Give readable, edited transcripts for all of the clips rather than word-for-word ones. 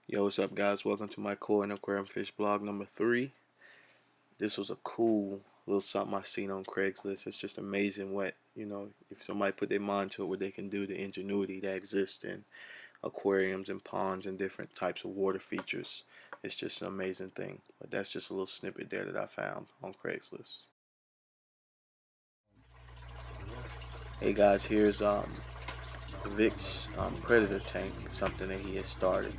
Yo, what's up, guys? Welcome to my Koi and Aquarium Fish blog number 3. This was a cool little something I seen on Craigslist. It's just amazing what, if somebody put their mind to it, what they can do, the ingenuity that exists in aquariums and ponds and different types of water features. It's just an amazing thing. But that's just a little snippet there that I found on Craigslist. Hey guys, here's Vic's predator tank, something that he has started.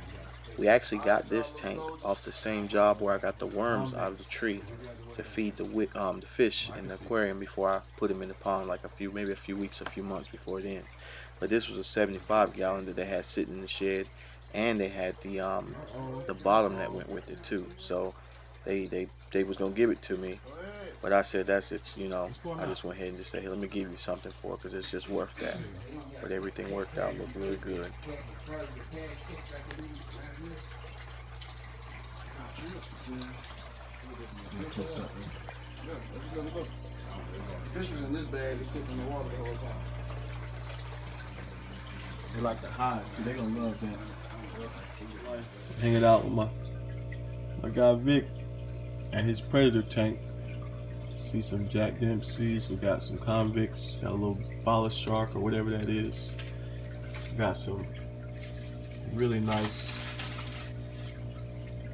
We actually got this tank off the same job where I got the worms out of the tree to feed the fish in the aquarium before I put them in the pond, like maybe a few weeks, a few months before then. But this was a 75-gallon that they had sitting in the shed, and they had the bottom that went with it too. So they was gonna give it to me, but I said that's it. I just went ahead and just said, hey, let me give you something for it because it's just worth that. But everything worked out, looked really good. Fish was in this bag, they sitting in the water the whole time. They like to hide too, they gonna love that. Hanging out with my guy Vic at his predator tank. See some Jack Dempseys, we got some convicts, got a little baller shark or whatever that is. We got some really nice,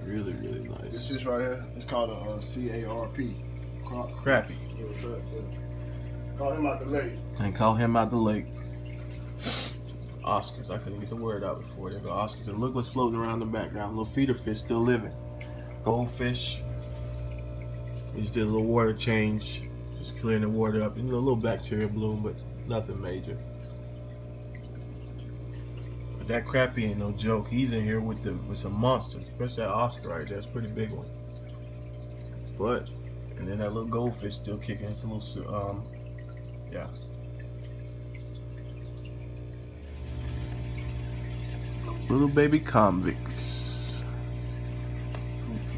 really nice. This fish right here, it's called a C-A-R-P. Crappie. Call him out the lake. And call him out the lake. Oscars, I couldn't get the word out before. There go Oscars. And look what's floating around in the background. Little feeder fish still living. Goldfish. We just did a little water change. Just clearing the water up. A little bacteria bloom, but nothing major. But that crappie ain't no joke. He's in here with some monsters. Especially that Oscar right there. That's a pretty big one. And then that little goldfish still kicking. It's a little, yeah. Little baby convicts.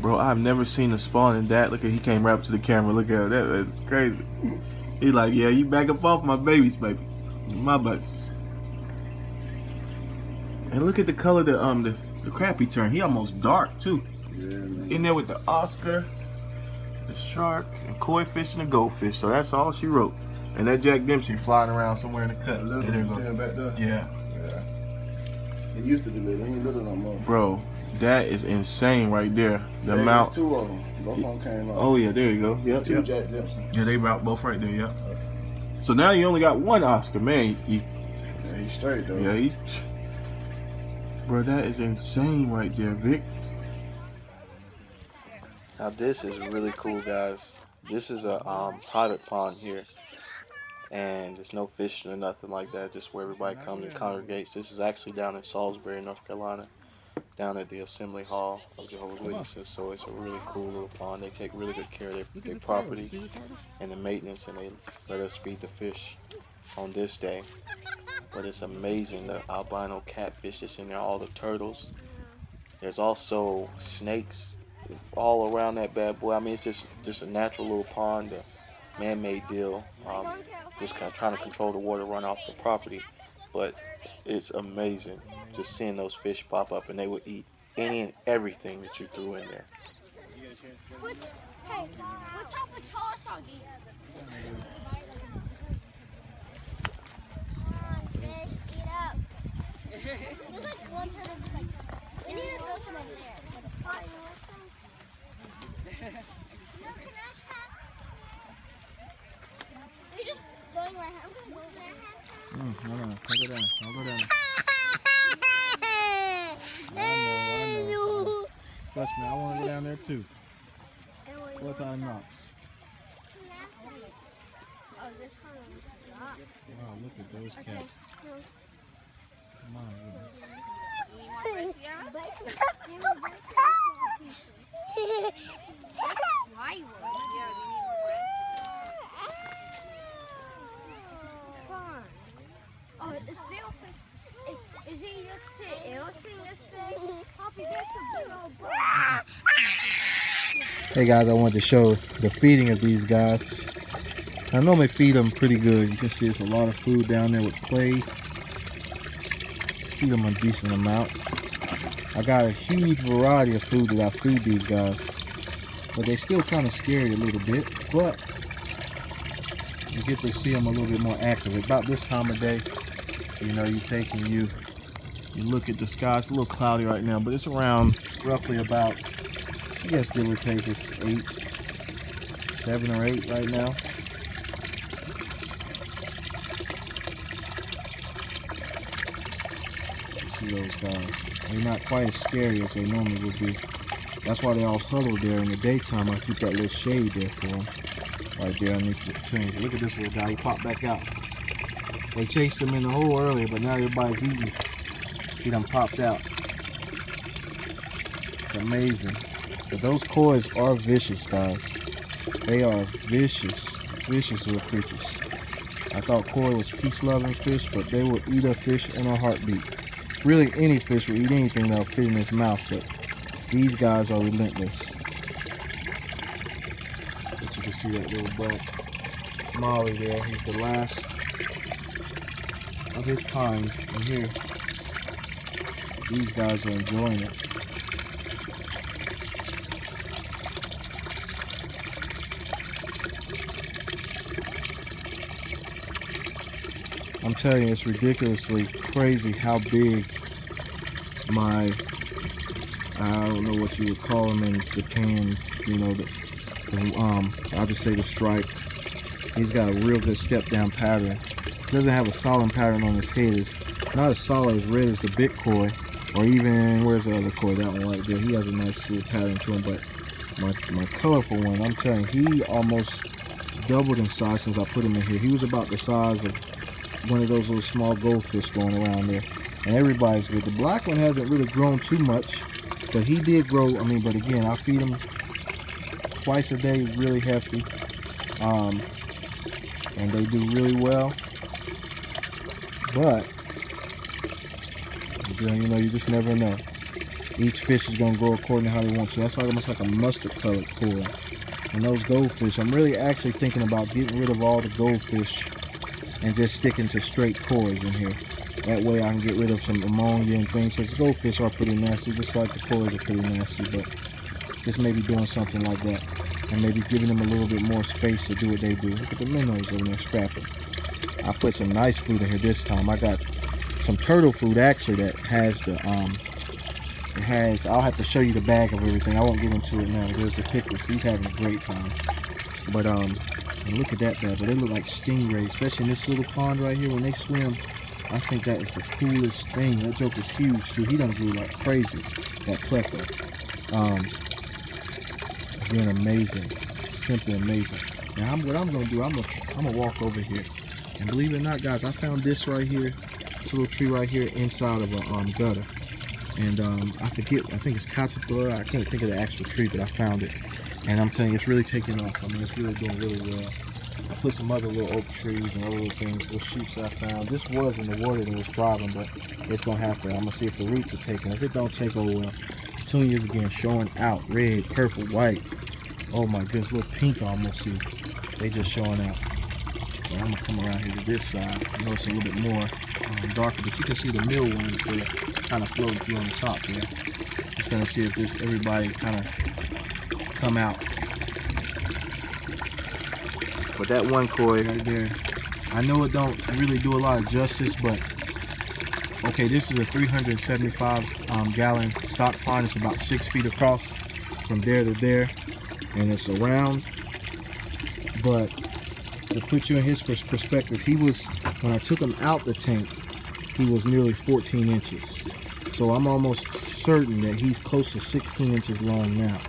Bro, I've never seen a spawn in that. Look at, he came right up to the camera. Look at that. That's crazy. He's like, yeah, you back up off my babies, baby. My babies. And look at the color the crappie turned. He almost dark too. Yeah, man. In there with the Oscar, the shark, and koi fish and the goldfish. So that's all she wrote. And that Jack Dempsey flying around somewhere in the cut. Little you see him back there? Yeah. Yeah. He used to be little. He ain't little no more. Bro, that is insane right there. The amount. There's two of them. Both of them came out. Oh yeah, there you go. Yep, Two yep. Jack Dempsey. Yeah, they about both right there. Yep. So now you only got one Oscar, man. Yeah, he's straight though. Yeah, bro, that is insane right there, Vic. Now this is really cool, guys. This is a private pond here, and there's no fishing or nothing like that, just where everybody comes and congregates. This is actually down in Salisbury, North Carolina, down at the Assembly Hall of Jehovah's Witnesses. So it's a really cool little pond. They take really good care of their property and the maintenance, and they let us feed the fish on this day. But it's amazing, the albino catfish that's in there, all the turtles. There's also snakes all around that bad boy. I mean, it's just a natural little pond, a man-made deal. Just kind of trying to control the water runoff the property, but it's amazing just seeing those fish pop up, and they would eat any and everything that you threw in there. Hey, what type of sauce are you? Fish, eat up. There's like one turtle just like, we need to throw some over there. Are you just going right here? I'm going to go there. No, I'll go down. I'll go down. I know. Trust me, I want to go down there too. What time knocks? Oh, this one was not. Wow, look at those cats. My goodness. Oh, is it eu assim this thing? Poppy, that's a big old bird. Hey guys, I wanted to show the feeding of these guys. I normally feed them pretty good. You can see there's a lot of food down there with clay. Feed them a decent amount. I got a huge variety of food that I feed these guys. But they still kind of scary a little bit. But you get to see them a little bit more active. About this time of day, you know, you take and you look at the sky. It's a little cloudy right now, but it's around roughly about, I guess give or take, it's 7 or 8 right now. See those guys. They're not quite as scary as they normally would be. That's why they all huddle there in the daytime. I keep that little shade there for them. Right there underneath the trees. Look at this little guy. He popped back out. They chased him in the hole earlier, but now everybody's eating. He done popped out. It's amazing. But those koi's are vicious, guys. They are vicious little creatures. I thought koi was peace-loving fish, but they will eat a fish in a heartbeat. Really, any fish will eat anything that'll fit in its mouth, but these guys are relentless. As you can see that little buck, Molly there. He's the last of his kind. And here, these guys are enjoying it. I'm telling you, it's ridiculously crazy how big my, I don't know what you would call them in Japan, you know, I'll just say the stripe. He's got a real good step down pattern. He doesn't have a solid pattern on his head. It's not as solid as red as the big koi, or even, where's the other koi, that one right there. He has a nice little pattern to him, but my colorful one, I'm telling you, he almost doubled in size since I put him in here. He was about the size of one of those little small goldfish going around there, and everybody's good. The black one hasn't really grown too much, but he did grow. I mean, but again, I feed him twice a day, really hefty, and they do really well. But you know, you just never know. Each fish is gonna grow according to how they want to. That's almost like a mustard colored koi. And those goldfish, I'm really actually thinking about getting rid of all the goldfish and just sticking to straight koi's in here. That way I can get rid of some ammonia and things. Because goldfish are pretty nasty, just like the koi's are pretty nasty. But just maybe doing something like that. And maybe giving them a little bit more space to do what they do. Look at the minnows over there scrapping. I put some nice food in here this time. I got some turtle food actually that has the, I'll have to show you the bag of everything. I won't get into it now. There's the pickles. He's having a great time. But, and look at that bad, but they look like stingrays, especially in this little pond right here. When they swim, I think that is the coolest thing. That joker's huge too. He done grew like crazy. That pleco. Again, amazing, simply amazing. Now, what I'm gonna do, I'm gonna walk over here, and believe it or not, guys, I found this right here, this little tree right here inside of a gutter, and I think it's caterpillar. I can't think of the actual tree, but I found it. And I'm telling you, it's really taking off. I mean, it's really doing really well. I put some other little oak trees and other little things, little shoots that I found. This was in the water and it was thriving, but it's gonna have to. I'm gonna see if the roots are taking. If it don't take, oh well. Petunias again showing out, red, purple, white. Oh my goodness, little pink almost see. They just showing out. So I'm gonna come around here to this side. I know it's a little bit more darker, but you can see the mill ones there kind of floating through on the top there. Just gonna see if this everybody kind of come out. But that one koi right there, I know it don't really do a lot of justice, but okay, this is a 375 gallon stock pond. It's about 6 feet across from there to there, and it's around. But to put you in his perspective, he was, when I took him out the tank, he was nearly 14 inches. So I'm almost certain that he's close to 16 inches long now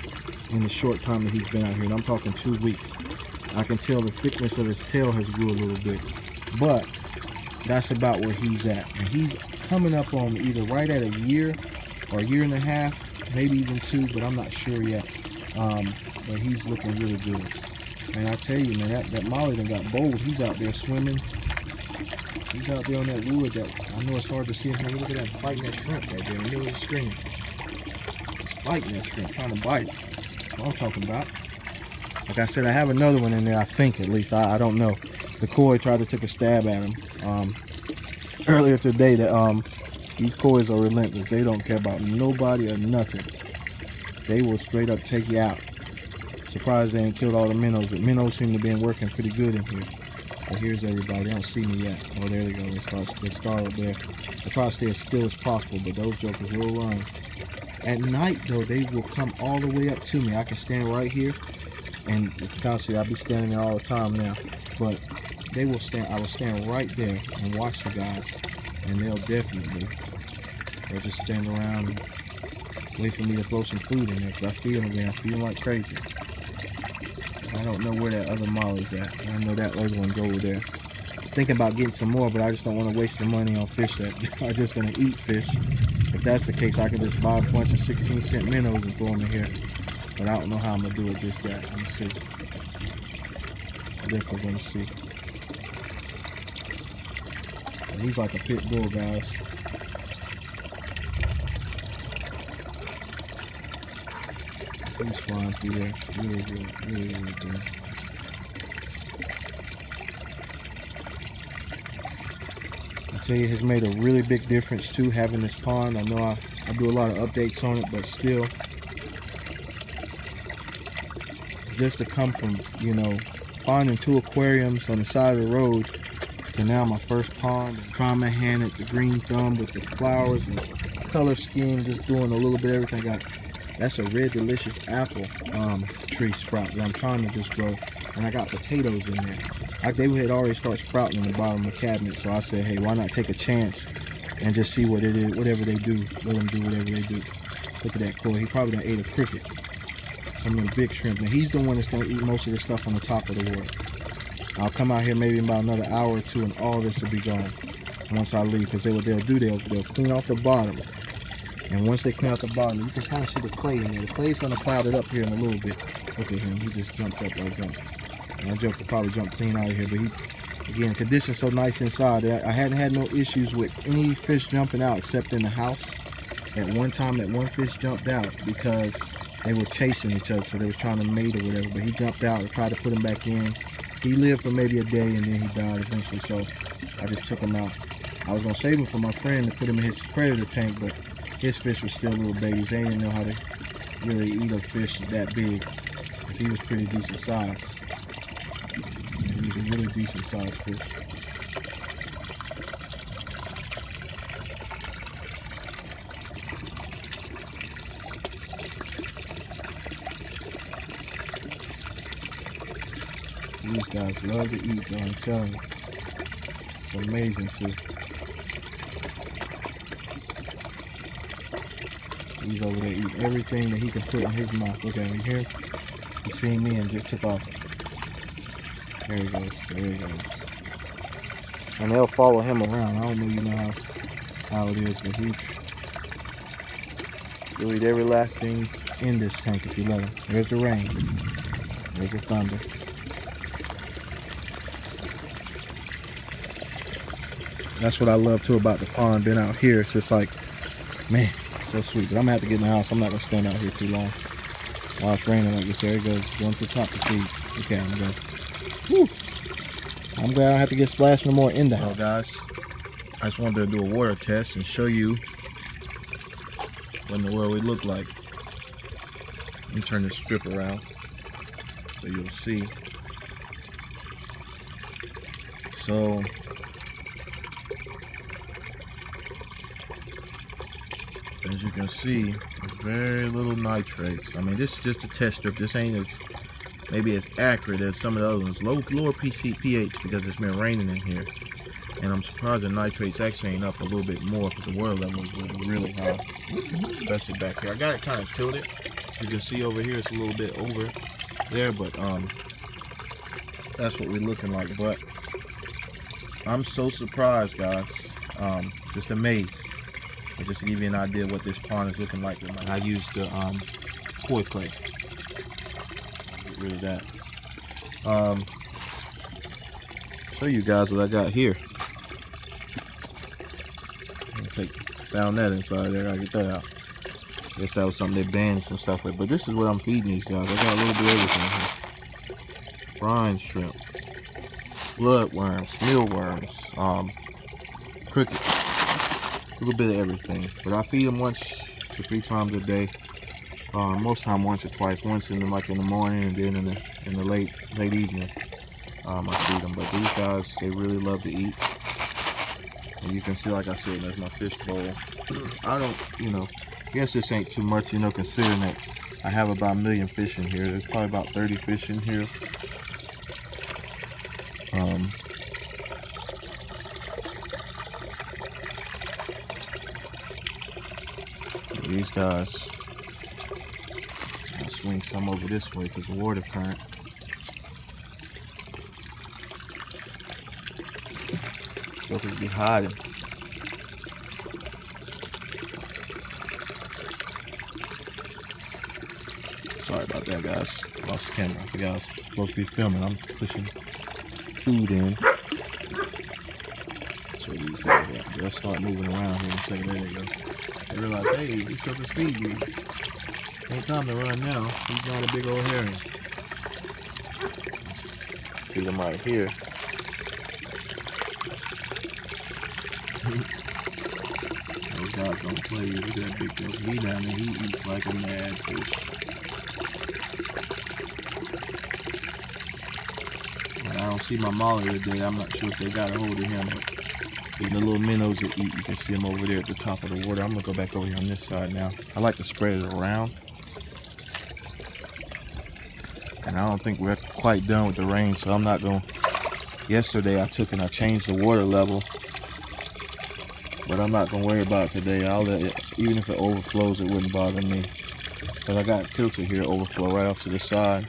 in the short time that he's been out here, and I'm talking 2 weeks. I can tell the thickness of his tail has grew a little bit, but that's about where he's at. And he's coming up on either right at a year or a year and a half, maybe even 2, but I'm not sure yet. But he's looking really good. And I tell you, man, that Molly done got bold. He's out there swimming. He's out there on that wood that I know it's hard to see him. Look at that, fighting that shrimp right there in the middle of the stream. He's fighting that shrimp, trying to bite it. That's what I'm talking about. Like I said, I have another one in there, I think, at least. I don't know. The koi tried to take a stab at him earlier today. That These koi's are relentless. They don't care about nobody or nothing. They will straight up take you out. Surprised they ain't killed all the minnows, but minnows seem to be working pretty good in here. But here's everybody. They don't see me yet. Oh, there they go. They start up there. I try to stay as still as possible, but those jokers will run. At night, though, they will come all the way up to me. I can stand right here, and you can kind of see I'll be standing there all the time now. But they will stand. I will stand right there and watch the guys, and they'll just stand around and wait for me to throw some food in there, because I feed them there. I feed them like crazy. I don't know where that other molly's at. I know that other one's over there. Thinking about getting some more, but I just don't want to waste the money on fish that are just going to eat fish. If that's the case, I can just buy a bunch of 16-cent minnows and throw them in here. But I don't know how I'm going to do it just yet. Let me see. I'm definitely going to see. And he's like a pit bull, guys. He's flying through there. Really good. Really good. I tell you, it has made a really big difference too, having this pond. I know I do a lot of updates on it, but still, just to come from, you know, finding 2 aquariums on the side of the road to now my first pond, trying my hand at the green thumb with the flowers and color scheme, just doing a little bit of everything. That's a red delicious apple tree sprout that I'm trying to just grow, and I got potatoes in there. They had already started sprouting in the bottom of the cabinet, so I said, hey, why not take a chance and just see what it is, whatever they do, let them do whatever they do. Look at that koi. He probably done ate a cricket. Some of them big shrimp. Now he's the one that's going to eat most of the stuff on the top of the water. I'll come out here maybe in about another hour or 2, and all this will be gone once I leave, because they'll clean off the bottom. And once they clean out the bottom, you can kind of see the clay in there. The clay's going to cloud it up here in a little bit. Look at him. He just jumped up like that. That joke will probably jump clean out of here, but again, condition's so nice inside. I hadn't had no issues with any fish jumping out except in the house. At one time, that one fish jumped out because they were chasing each other, so they was trying to mate or whatever, but he jumped out. I tried to put him back in. He lived for maybe a day, and then he died eventually, so I just took him out. I was going to save him for my friend to put him in his predator tank, but his fish was still little babies. They didn't know how to really eat a fish that big, because he was pretty decent size. He was a really decent sized fish. These guys love to eat, though, I'm telling you. It's amazing too. He's over there eating everything that he can put in his mouth. Look at him here. He seen me and just took off. There he goes. There he goes. And they'll follow him around. I don't know, how it is, but he'll eat every last thing in this tank if you let him. There's the rain. There's the thunder. That's what I love too about the pond. Being out here, it's just like, man, so sweet. But I'm gonna have to get in the house. I'm not gonna stand out here too long while it's raining like this. There he goes, going to the top to feed. Look at him go. Whew. I'm glad I don't have to get splashed no more in the house. Well, guys, I just wanted to do a water test and show you what in the world we look like. Let me turn this strip around so you'll see. So, as you can see, there's very little nitrates. I mean, this is just a test strip. This ain't as, maybe as accurate as some of the other ones. Lower pH because it's been raining in here. And I'm surprised the nitrates actually ain't up a little bit more because the water level is really high, especially back here. I got it kind of tilted. You can see over here it's a little bit over there, but that's what we're looking like. But I'm so surprised, guys. Just amazed. But just to give you an idea what this pond is looking like, I used the koi clay. Get rid of that. Show you guys what I got here. Found that inside there. I get that out. Guess that was something they banned some stuff with. But this is what I'm feeding these guys. I got a little bit of everything here. Brine shrimp, bloodworms, mealworms, crickets. a little bit of everything. But I feed them once to 3 times a day. Most time once or twice. Once in the morning, and then in the late evening. I feed them. But these guys, they really love to eat. And you can see, like I said, there's my fish bowl. I don't, guess this ain't too much, considering that I have about 1 million fish in here. There's probably about 30 fish in here. These guys, I'll swing some over this way because the water current. Jokers be hiding. Sorry about that, guys. Lost the camera. I forgot I was supposed to be filming. I'm pushing food in. So these guys, they'll start moving around here in a second. There they go. They realize, hey, these jokers feed you. Ain't time to run now. He's not a big old herring. Feed him right here. Those guys don't play. Look at that big joke. He down there, he eats like a mad fish. And I don't see my molly today. I'm not sure if they got a hold of him, but the little minnows that eat, you can see them over there at the top of the water. I'm gonna go back over here on this side now. I like to spread it around. And I don't think we're quite done with the rain, so I'm not gonna. Yesterday I took and I changed the water level, but I'm not gonna worry about it today. I'll let it, even if it overflows, it wouldn't bother me. Cause I got it tilted here, overflow right off to the side.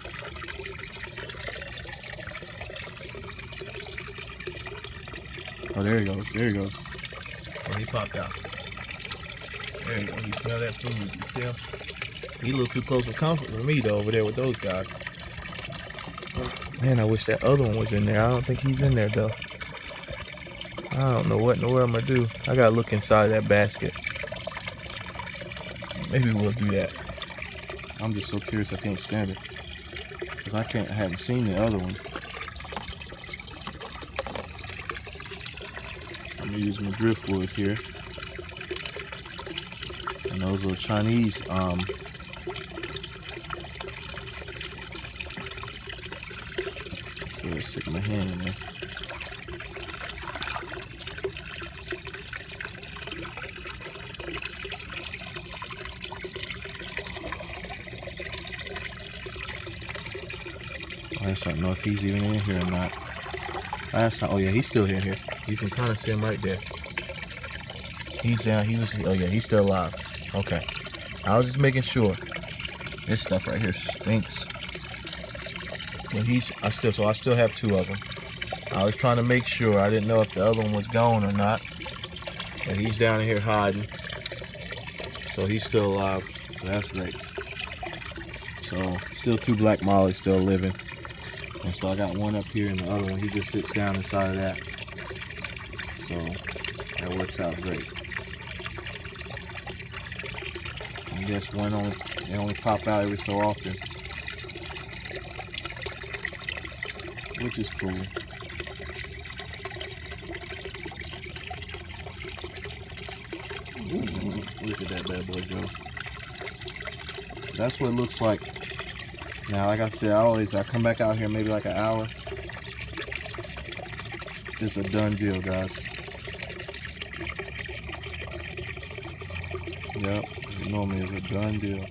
Oh, there he goes. There he goes. Oh, he popped out. There you go. You smell that food. You see him? He a little too close for comfort for me, though, over there with those guys. Man, I wish that other one was in there. I don't think he's in there, though. I don't know what in the world I'm going to do. I got to look inside that basket. Maybe we'll do that. I'm just so curious I can't stand it. Because I haven't seen the other one. I'm gonna use my driftwood here, and those little Chinese stick my hand in there. I just don't know if he's even in here or not. Oh yeah, he's still in here. You can kind of see him right there. He's down. Oh yeah, he's still alive. Okay. I was just making sure. This stuff right here stinks. But I still have 2 of them. I was trying to make sure. I didn't know if the other one was gone or not. And he's down here hiding. So he's still alive. So that's great. So still 2 black mollies still living. And so I got one up here and the other one, he just sits down inside of that. So that works out great. I guess they only pop out every so often, which is cool. Ooh, look at that bad boy go. That's what it looks like. Now, like I said, I come back out here maybe like an hour. It's a done deal, guys. Yep, normally it's a done deal.